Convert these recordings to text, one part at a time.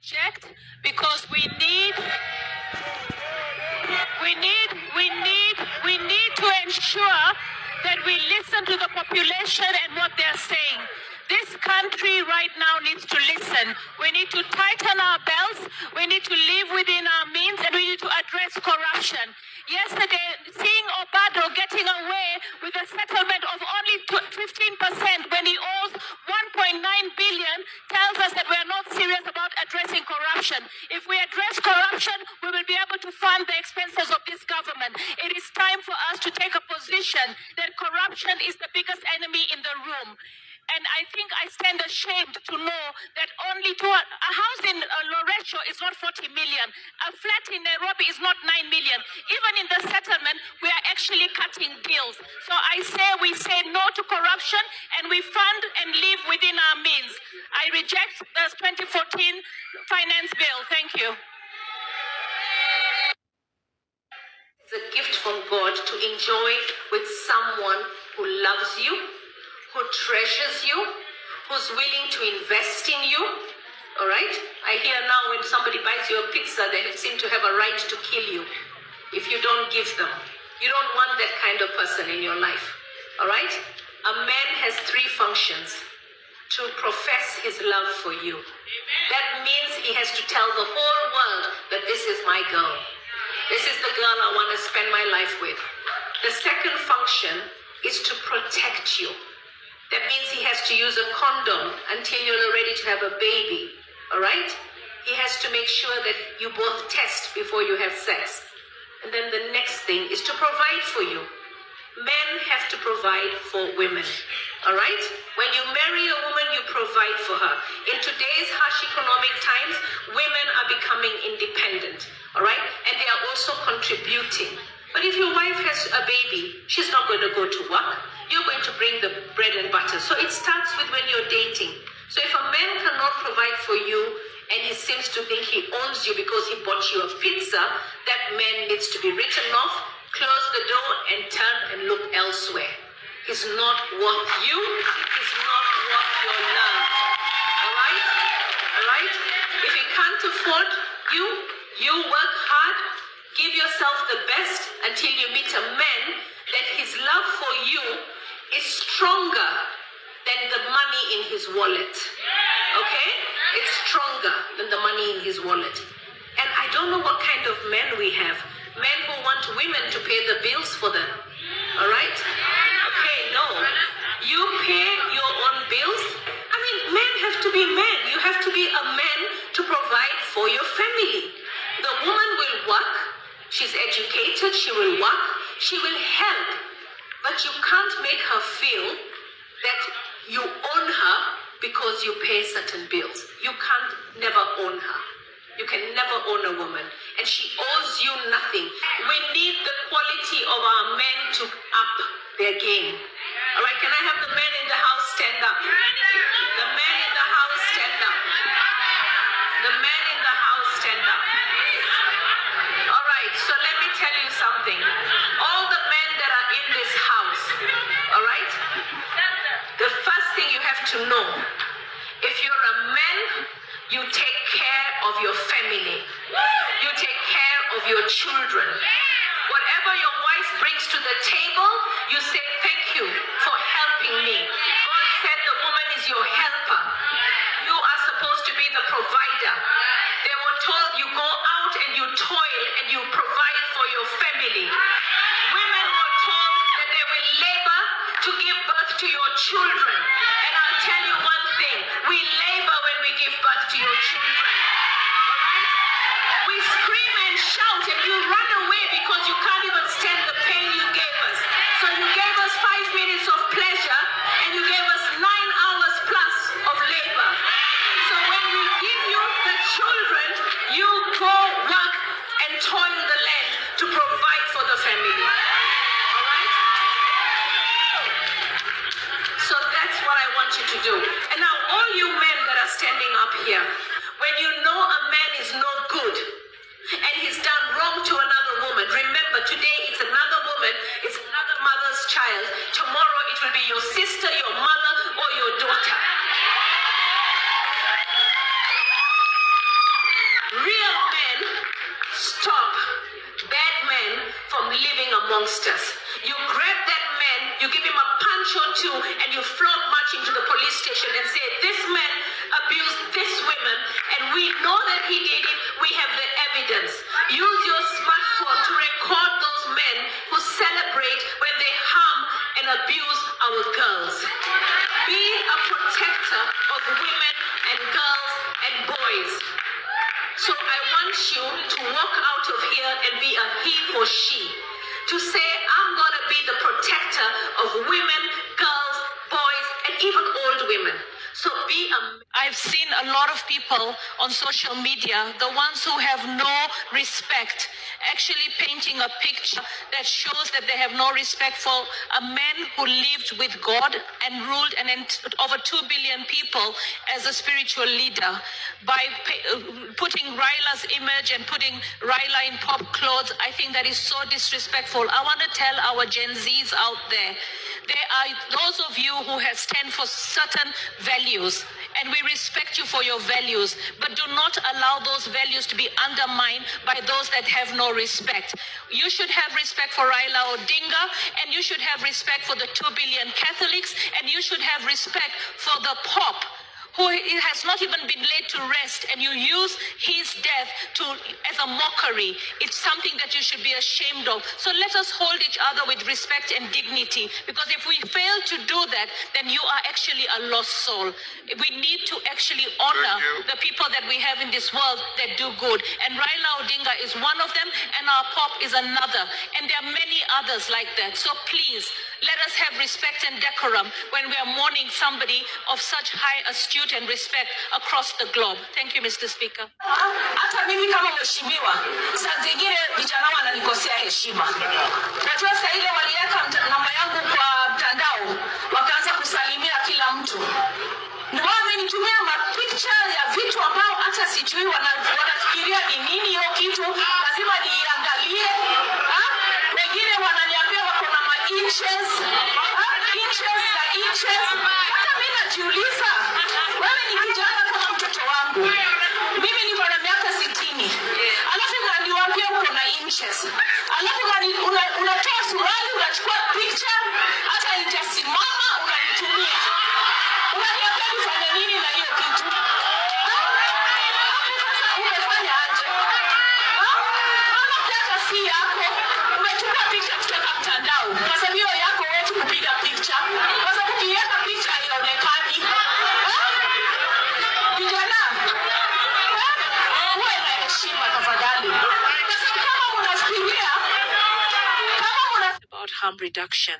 reject, because we need to ensure that we listen to the population and what they're saying. This country right now needs to listen. We need to tighten our belts, we need to live within our means, and we need to address corruption. Yesterday, seeing Obado getting away with a settlement of only 15% when he owes 1.9 billion tells us that we are not serious about addressing corruption. If we address corruption, we will be able to fund the expenses of this government. It is time for us to take a position that corruption is the biggest enemy in the room. And I think I stand ashamed to know that only a house in Loreto is not 40 million. A flat in Nairobi is not 9 million. Even in the settlement, we are actually cutting deals. So we say no to corruption, and we fund and live within our means. I reject the 2014 finance bill. Thank you. It's a gift from God to enjoy with someone who loves you, who treasures you, who's willing to invest in you. All right? I hear now when somebody buys you a pizza, they seem to have a right to kill you if you don't give them. You don't want that kind of person in your life. All right? A man has 3 functions: to profess his love for you. That means he has to tell the whole world that this is my girl. This is the girl I want to spend my life with. The second function is to protect you. That means he has to use a condom until you're ready to have a baby. All right? He has to make sure that you both test before you have sex. And then the next thing is to provide for you. Men have to provide for women. All right? When you marry a woman, you provide for her. In today's harsh economic times, women are becoming independent. All right? And they are also contributing. But if your wife has a baby, she's not going to go to work. You're going to bring the bread and butter. So it starts with when you're dating. So if a man cannot provide for you and he seems to think he owns you because he bought you a pizza, that man needs to be written off, close the door, and turn and look elsewhere. He's not worth you. He's not worth your love. All right? All right? If he can't afford you, you work hard. Give yourself the best until you meet a man that his love for you is stronger than the money in his wallet. Okay? It's stronger than the money in his wallet. And I don't know what kind of men we have. Men who want women to pay the bills for them. All right? Okay, no. You pay your own bills. I mean, men have to be men. You have to be a man to provide for your family. The woman will work. She's educated. She will work. She will help. But you can't make her feel that you own her because you pay certain bills. You can't never own her. You can never own a woman. And she owes you nothing. We need the quality of our men to up their game. All right, can I have the men in the house stand up? The men in the house stand up. The men in the house stand up. All right, so let me tell you something. All the men that are in this house, all right, the first thing you have to know, if you're a man, you take care of your family. You take care of your children. Whatever your wife brings to the table, you say, thank you for helping me. God said the woman is your helper. You are supposed to be the provider. They were told you go out and you toil and you provide for your family. Women were told that they will labor to give birth to your children. And I'll tell you one thing, we labor when we give birth to your children. Alright? We scream and shout and you run away because you can't even stand the pain you gave us. So you gave us 5 minutes of pleasure and you gave us 9 hours plus of labor. So when we give you the children, you go work and toil the land to provide for the family. Alright? So that's what I want you to do. And now all you men that are standing up here, when you know a man is no good and he's done wrong to another amongst us. You grab that man, you give him a punch or two, and you flog march into the police station and say, this man abused this woman, and we know that he did it. We have the evidence. Use your smartphone to record those men who celebrate when they harm and abuse our girls. Be a protector of women and girls and boys. So I want you to walk out of here and be a he for she. To say, I'm going to be the protector of women, girls, boys, and even old women. So be a... I've seen a lot of people on social media, the ones who have no respect, actually painting a picture that shows that they have no respect for a man who lived with God and ruled over 2 billion people as a spiritual leader. By putting Ryla's image and putting Ryla in pop clothes, I think that is so disrespectful. I want to tell our Gen Zs out there, there are those of you who have stand for certain values, and we respect you for your values, but do not allow those values to be undermined by those that have no respect. You should have respect for Raila Odinga, and you should have respect for the 2 billion Catholics, and you should have respect for the Pope, who has not even been laid to rest, and you use his death as a mockery. It's something that you should be ashamed of. So let us hold each other with respect and dignity, because if we fail to do that, then you are actually a lost soul. We need to actually honor the people that we have in this world that do good. And Raila Odinga is one of them, and our Pope is another. And there are many others like that. So please, let us have respect and decorum when we are mourning somebody of such high astute and respect across the globe. Thank you, Mr. Speaker. Hata mimi kama mheshimiwa, saa zingine vijana wananikosea heshima. Najua saa ile waliweka namba yangu kwa mtandao, wakaanza kusalimia kila mtu. Na wamenitumia mapicha ya vitu ambao hata sijui wanafikiria ni nini hiyo kitu, lazima niangalie. Wengine wananiambia wako na inches. Hata mimi najiuliza, wewe ni kijana kama mtoto wangu. Mimi niko na miaka 60. Alafu unaniambia uko na inches. Alafu unatoa suruali, unachukua picha, hata itasimama unanitumia. Unaniambia nifanye nini na hiyo kitu? Sasa umefanya aje? Kama data si yako, umechukua picha kutoka mtandao. Kwa sababu hiyo yako wewe kupiga picha. Kwa sababu ukiweka picha haionekani. Vijana, uwe na heshima tafadhali. Kwa sababu kama unafikiria, about harm reduction.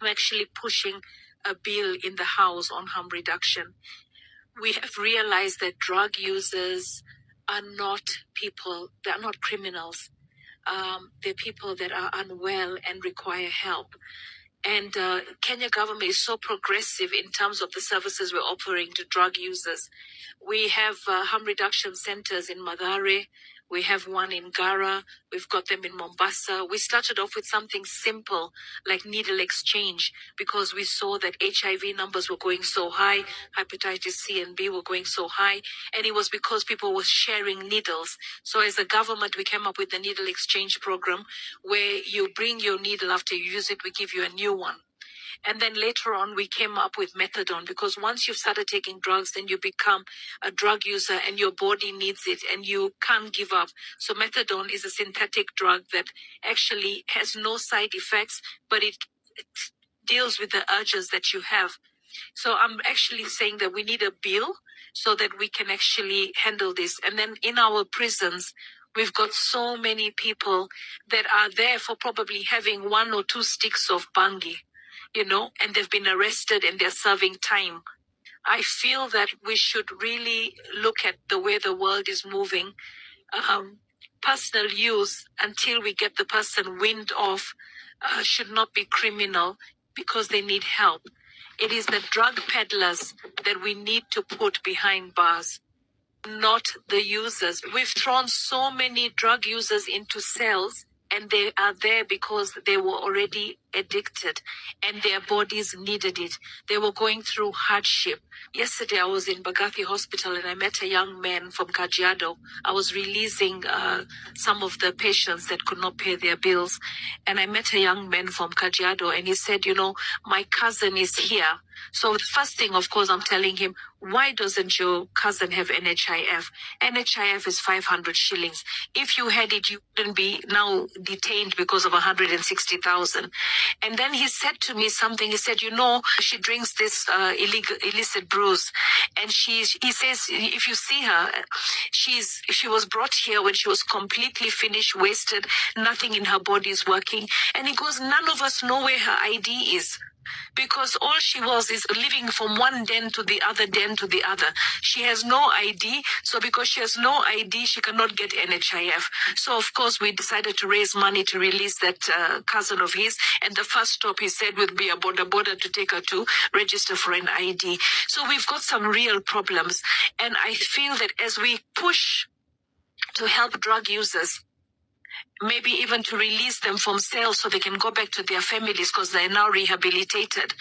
I'm actually pushing a bill in the House on harm reduction. We have realized that drug users are not people, they are not criminals. They're people that are unwell and require help. And Kenya government is so progressive in terms of the services we're offering to drug users. We have harm reduction centers in Mathare. We have one in Gara. We've got them in Mombasa. We started off with something simple like needle exchange because we saw that HIV numbers were going so high, hepatitis C and B were going so high, and it was because people were sharing needles. So as a government, we came up with the needle exchange program where you bring your needle after you use it, we give you a new one. And then later on, we came up with methadone because once you've started taking drugs, then you become a drug user and your body needs it and you can't give up. So methadone is a synthetic drug that actually has no side effects, but it deals with the urges that you have. So I'm actually saying that we need a bill so that we can actually handle this. And then in our prisons, we've got so many people that are there for probably having 1 or 2 sticks of bangi, and they've been arrested and they're serving time. I feel that we should really look at the way the world is moving. Personal use, until we get the person weaned off, should not be criminal because they need help. It is the drug peddlers that we need to put behind bars, not the users. We've thrown so many drug users into cells and they are there because they were already addicted and their bodies needed it. They were going through hardship. Yesterday I was in Bagathi Hospital and I met a young man from Kajiado. I was releasing some of the patients that could not pay their bills, and I met a young man from Kajiado, and he said, my cousin is here. So the first thing, of course, I'm telling him, why doesn't your cousin have NHIF? NHIF is 500 shillings. If you had it, you wouldn't be now detained because of 160,000. And then he said to me something. He said, she drinks this illicit brews. And he says, if you see her, she was brought here when she was completely finished, wasted, nothing in her body is working. And he goes, none of us know where her ID is. Because all she was is living from one den to the other den to the other. She has no ID. So because she has no ID, she cannot get NHIF. So, of course, we decided to raise money to release that cousin of his. And the first stop, he said, would be a border to take her to register for an ID. So we've got some real problems. And I feel that as we push to help drug users, maybe even to release them from cells so they can go back to their families because they're now rehabilitated,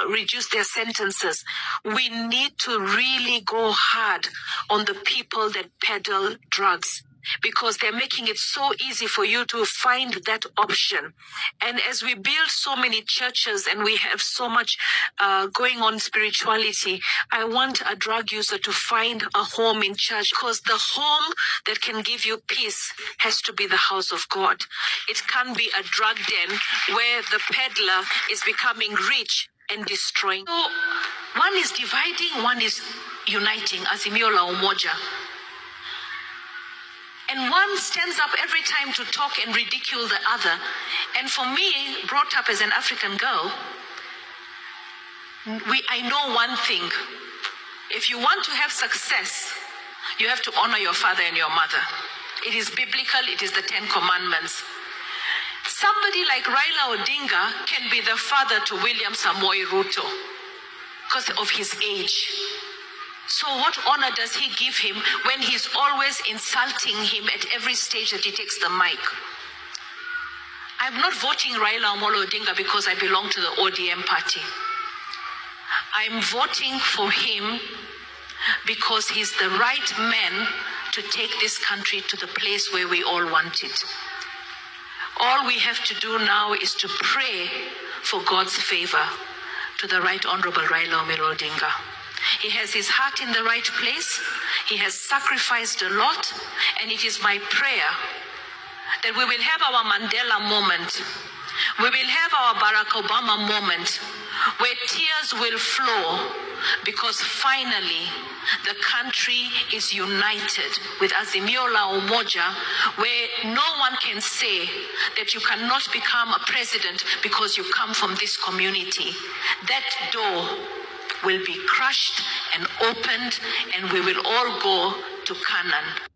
reduce their sentences. We need to really go hard on the people that peddle drugs, because they're making it so easy for you to find that option. And as we build so many churches and we have so much going on spirituality, I want a drug user to find a home in church, because the home that can give you peace has to be the house of God. It can't be a drug den where the peddler is becoming rich and destroying. So one is dividing, one is uniting, Azimio la Umoja. And one stands up every time to talk and ridicule the other. And for me, brought up as an African girl, I know one thing. If you want to have success, you have to honor your father and your mother. It is biblical. It is the 10 Commandments. Somebody like Raila Odinga can be the father to William Samoei Ruto because of his age. So what honor does he give him when he's always insulting him at every stage that he takes the mic? I'm not voting Raila Amolo Odinga because I belong to the ODM party. I'm voting for him because he's the right man to take this country to the place where we all want it. All we have to do now is to pray for God's favor to the Right Honorable Raila Amolo Odinga. He has his heart in the right place. He has sacrificed a lot. And it is my prayer that we will have our Mandela moment. We will have our Barack Obama moment where tears will flow, because finally the country is united with Azimio la Umoja, where no one can say that you cannot become a president because you come from this community. That door will be crushed and opened, and we will all go to Canaan.